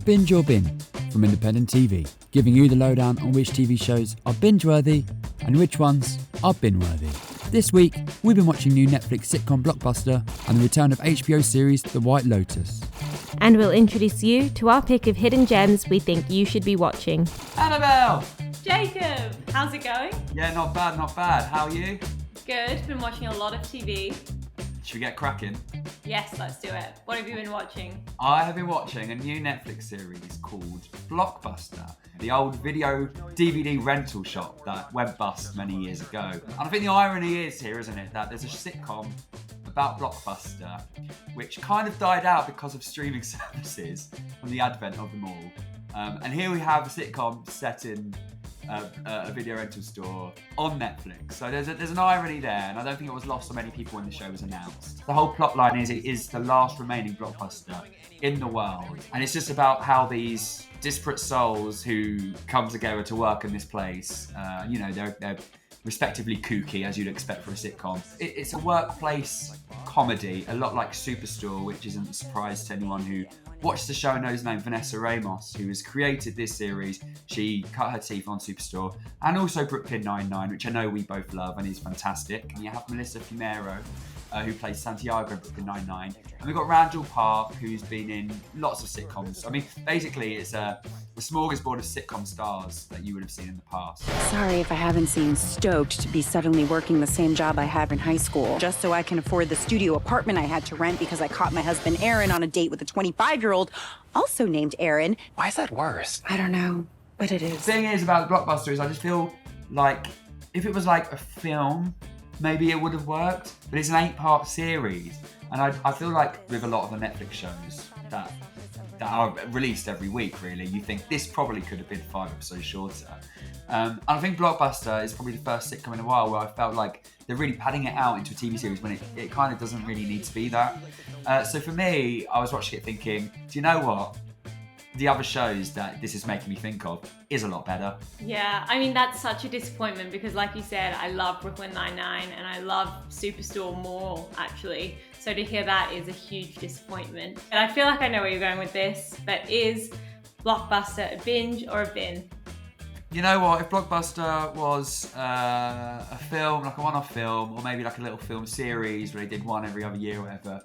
Binge or Bin from Independent TV, giving you the lowdown on which TV shows are binge-worthy and which ones are bin-worthy. This week, we've been watching new Netflix sitcom Blockbuster and the return of HBO series The White Lotus. And we'll introduce you to our pick of hidden gems we think you should be watching. Annabel! Jacob, how's it going? Yeah, not bad, not bad. How are you? Good, been watching a lot of TV. Should we get cracking? Yes, let's do it. What have you been watching? I have been watching a new Netflix series called Blockbuster, the old video DVD rental shop that went bust many years ago. And I think the irony is here, isn't it, that there's a sitcom about Blockbuster which kind of died out because of streaming services and the advent of them all. And here we have a sitcom set in a video rental store on Netflix. So there's an irony there, and I don't think it was lost on many people when the show was announced. The whole plot line is it is the last remaining blockbuster in the world, and it's just about how these disparate souls who come together to work in this place, they're respectively kooky, as you'd expect for a sitcom. It's a workplace comedy, a lot like Superstore, which isn't a surprise to anyone who watched the show and knows the name Vanessa Ramos, who has created this series. She cut her teeth on Superstore, and also Brooklyn Nine-Nine, which I know we both love and is fantastic. And you have Melissa Fumero, who plays Santiago in Brooklyn Nine-Nine. And we've got Randall Park, who's been in lots of sitcoms. I mean, basically, it's a smorgasbord of sitcom stars that you would have seen in the past. Sorry if I haven't seemed stoked to be suddenly working the same job I had in high school, just so I can afford the studio apartment I had to rent because I caught my husband Aaron on a date with a 25-year-old, also named Aaron. Why is that worse? I don't know, but it is. The thing is about Blockbuster is I just feel like if it was like a film, maybe it would have worked, but it's an 8-part series, and I feel like with a lot of the Netflix shows that are released every week, really, you think this probably could have been 5 episodes shorter. And I think Blockbuster is probably the first sitcom in a while where I felt like they're really padding it out into a TV series when it kind of doesn't really need to be that. So for me, I was watching it thinking, do you know what? The other shows that this is making me think of is a lot better. Yeah, I mean, that's such a disappointment because, like you said, I love Brooklyn Nine-Nine and I love Superstore more, actually. So to hear that is a huge disappointment. And I feel like I know where you're going with this, but is Blockbuster a binge or a bin? You know what, if Blockbuster was a film, like a one-off film, or maybe like a little film series where they did one every other year or whatever,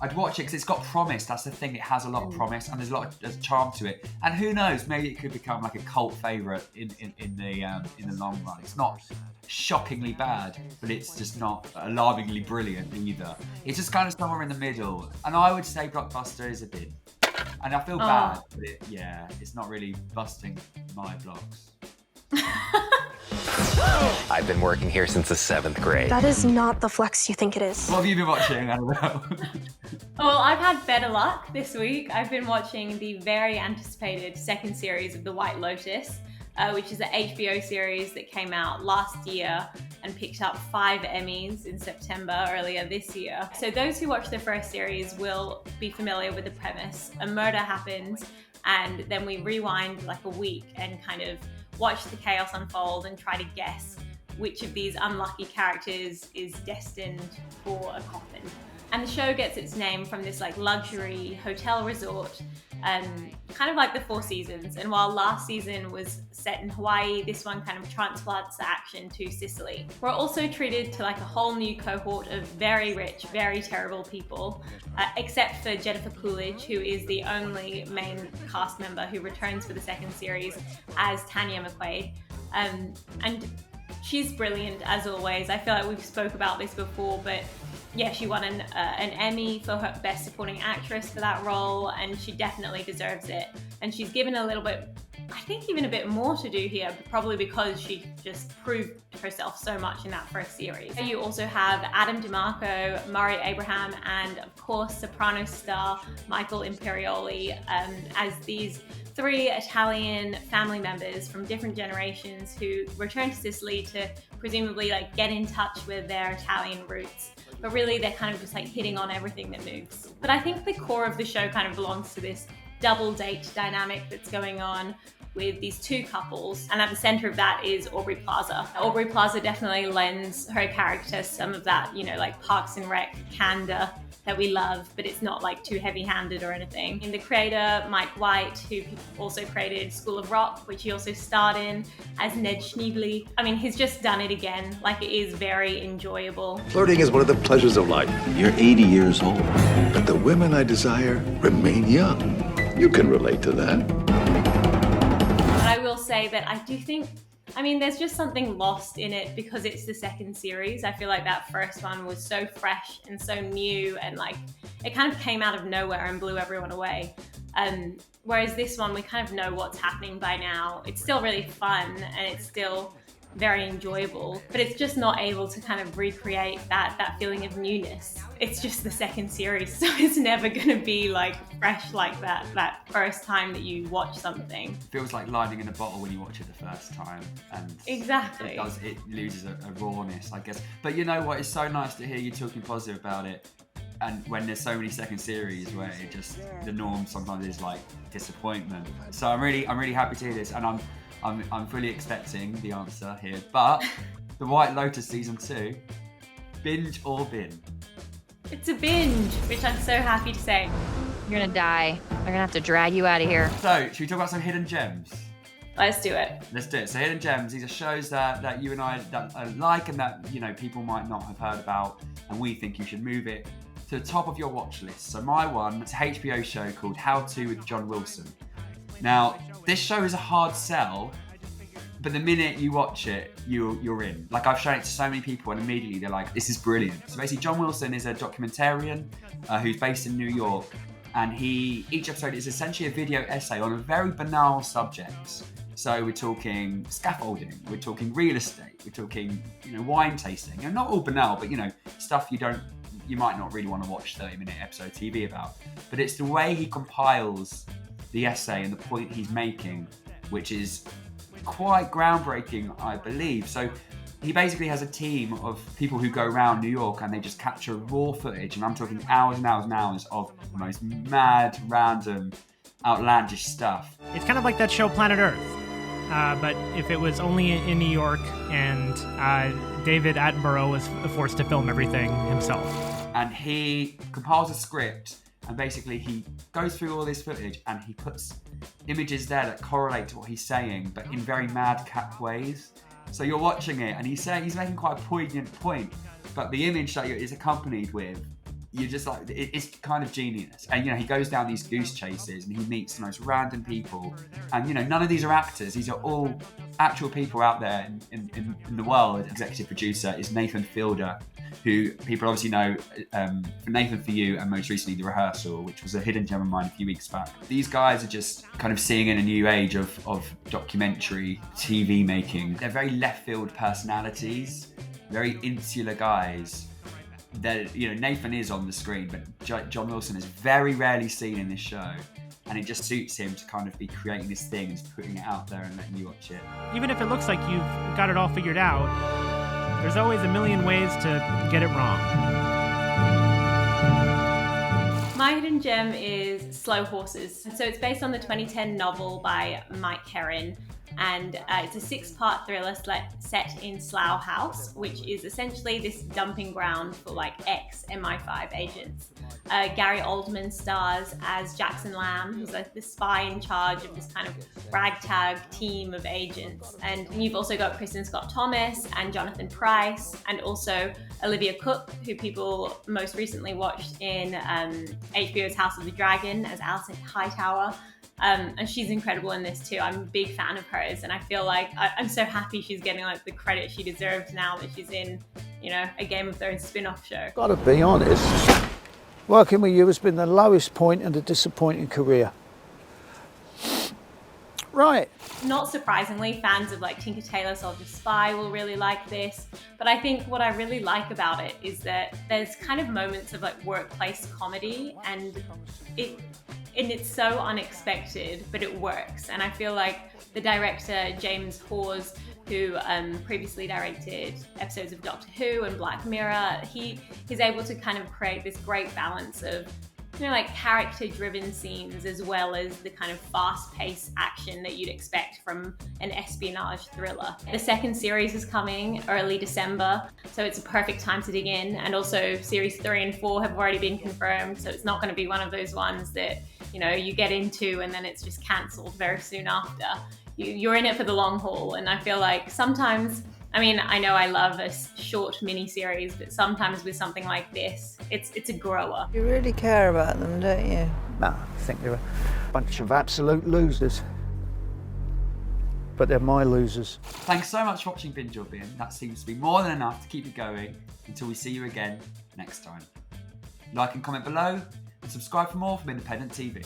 I'd watch it because it's got promise. That's the thing, it has a lot of promise and there's a lot of charm to it. And who knows, maybe it could become like a cult favourite in the long run. It's not shockingly bad, but it's just not alarmingly brilliant either. It's just kind of somewhere in the middle. And I would say Blockbuster is a bin. And I feel bad, but it's not really busting my blocks. I've been working here since the 7th grade. That is not the flex you think it is. What have you been watching, Annabel? Well, I've had better luck this week. I've been watching the very anticipated second series of The White Lotus, which is an HBO series that came out last year and picked up 5 Emmys in September earlier this year. So those who watched the first series will be familiar with the premise. A murder happens and then we rewind like a week and kind of watch the chaos unfold and try to guess which of these unlucky characters is destined for a coffin. And the show gets its name from this like luxury hotel resort, kind of like the Four Seasons. And while last season was set in Hawaii, this one kind of transplants the action to Sicily. We're also treated to like a whole new cohort of very rich, very terrible people, except for Jennifer Coolidge, who is the only main cast member who returns for the second series as Tanya McQuaid. And she's brilliant as always. I feel like we've spoke about this before, but yeah, she won an Emmy for her Best Supporting Actress for that role, and she definitely deserves it. And she's given a little bit, I think even a bit more to do here, probably because she just proved herself so much in that first series. You also have Adam DeMarco, Mari Abraham, and of course Sopranos star Michael Imperioli as these 3 Italian family members from different generations who return to Sicily to presumably like get in touch with their Italian roots. But really they're kind of just like hitting on everything that moves. But I think the core of the show kind of belongs to this double date dynamic that's going on. with these two couples, and at the center of that is Aubrey Plaza. Aubrey Plaza definitely lends her character some of that, like Parks and Rec candor that we love, but it's not like too heavy-handed or anything. And the creator, Mike White, who also created School of Rock, which he also starred in as Ned Schneebly. I mean, he's just done it again. Like, it is very enjoyable. Flirting is one of the pleasures of life. You're 80 years old, but the women I desire remain young. You can relate to that. But I will say that I do think, there's just something lost in it because it's the second series. I feel like that first one was so fresh and so new, and like it kind of came out of nowhere and blew everyone away. Whereas this one, we kind of know what's happening by now. It's still really fun and it's still very enjoyable, but it's just not able to kind of recreate that feeling of newness. It's just the second series, so it's never going to be like fresh like that first time that you watch something. It feels like lightning in a bottle when you watch it the first time, and exactly it loses a rawness, I guess. But you know what? It's so nice to hear you talking positive about it. And when there's so many second series where it just the norm sometimes is like disappointment. So I'm really happy to hear this, and I'm fully expecting the answer here. But the White Lotus season 2, binge or bin? It's a binge, which I'm so happy to say. You're gonna die. They're gonna have to drag you out of here. So, should we talk about some hidden gems? Let's do it. Let's do it. So, hidden gems, these are shows that you and I like and that people might not have heard about, and we think you should move it to the top of your watch list. So my one, it's a HBO show called How To with John Wilson. Now, this show is a hard sell, but the minute you watch it, you're in. Like, I've shown it to so many people and immediately they're like, this is brilliant. So basically, John Wilson is a documentarian who's based in New York, and each episode is essentially a video essay on a very banal subject. So we're talking scaffolding, we're talking real estate, we're talking, wine tasting. And not all banal, but stuff you might not really want to watch 30-minute episode TV about. But it's the way he compiles the essay and the point he's making, which is quite groundbreaking, I believe. So he basically has a team of people who go around New York and they just capture raw footage, and I'm talking hours and hours and hours of the most mad, random, outlandish stuff. It's kind of like that show Planet Earth, but if it was only in New York and David Attenborough was forced to film everything himself. And he compiles a script, and basically he goes through all this footage and he puts images there that correlate to what he's saying, but in very madcap ways. So you're watching it and he's making quite a poignant point, but the image that is accompanied with, you're just like, it's kind of genius. And he goes down these goose chases and he meets the most random people, and none of these are actors, these are all actual people out there in the world. Executive producer is Nathan Fielder, who people obviously know for Nathan For You and most recently The Rehearsal, which was a hidden gem of mine a few weeks back. These guys are just kind of seeing in a new age of documentary TV making. They're very left field personalities, very insular guys. Nathan is on the screen, but John Wilson is very rarely seen in this show, and it just suits him to kind of be creating this thing and putting it out there and letting you watch it. Even if it looks like you've got it all figured out, there's always a million ways to get it wrong. My hidden gem is Slow Horses. So it's based on the 2010 novel by Mike Herron, and it's a 6-part thriller set in Slough House, which is essentially this dumping ground for like ex-MI5 agents. Gary Oldman stars as Jackson Lamb, who's like the spy in charge of this kind of ragtag team of agents. And you've also got Kristen Scott Thomas and Jonathan Pryce, and also Olivia Cooke, who people most recently watched in HBO's House of the Dragon as Alison Hightower. And she's incredible in this too. I'm a big fan of hers, and I feel like I'm so happy she's getting like the credit she deserves now that she's in, a Game of Thrones spin-off show. Gotta be honest, working with you has been the lowest point in a disappointing career. Right. Not surprisingly, fans of like Tinker Tailor Soldier Spy will really like this, but I think what I really like about it is that there's kind of moments of like workplace comedy, and it's so unexpected, but it works. And I feel like the director, James Hawes, who previously directed episodes of Doctor Who and Black Mirror, he's able to kind of create this great balance of like character-driven scenes as well as the kind of fast-paced action that you'd expect from an espionage thriller. The second series is coming early December, so it's a perfect time to dig in. And also series 3 and 4 have already been confirmed, so it's not going to be one of those ones that, you know, you get into and then it's just cancelled very soon after. You're in it for the long haul, and I feel like sometimes, I mean, I know I love a short mini-series, but sometimes with something like this, it's a grower. You really care about them, don't you? No, I think they're a bunch of absolute losers. But they're my losers. Thanks so much for watching Binge or Bin. That seems to be more than enough to keep you going until we see you again next time. Like and comment below, and subscribe for more from Independent TV.